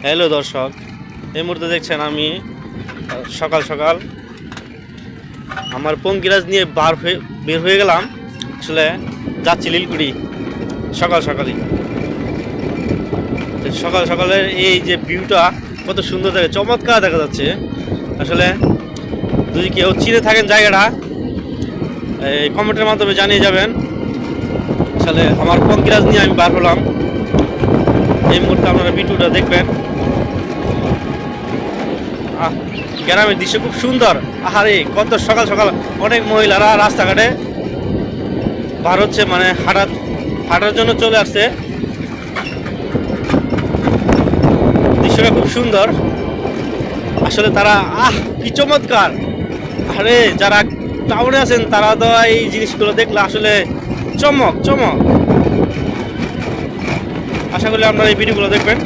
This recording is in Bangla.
হ্যালো দর্শক, এই মুহূর্তে দেখছেন আমি সকাল সকাল আমার পঙ্কিরাজ নিয়ে বের হয়ে গেলাম। আসলে যাচ্ছি লীলকুড়ি সকাল সকালই। সকাল সকালের এই যে ভিউটা কত সুন্দর থাকে, চমৎকার দেখা যাচ্ছে। আসলে যদি কেউ চিনে থাকেন জায়গাটা, এই কমেন্টের মাধ্যমে জানিয়ে যাবেন। আসলে আমার পঙ্কিরাজ নিয়ে আমি বার হলাম। এই মুহূর্তে আপনারা ভিডিওটা দেখবেন। গ্রামের দৃশ্য খুব সুন্দর। আহারে কত সকাল সকাল অনেক মহিলারা রাস্তাঘাটে বার হচ্ছে, মানে হাঁটার জন্য চলে আসছে। দৃশ্যটা খুব সুন্দর। আসলে তারা কি চমৎকার। আরে যারা টাউনে আছেন তারা তো এই জিনিসগুলো দেখলে আসলে চমক। আশা করি আপনারা এই ভিডিওগুলো দেখবেন।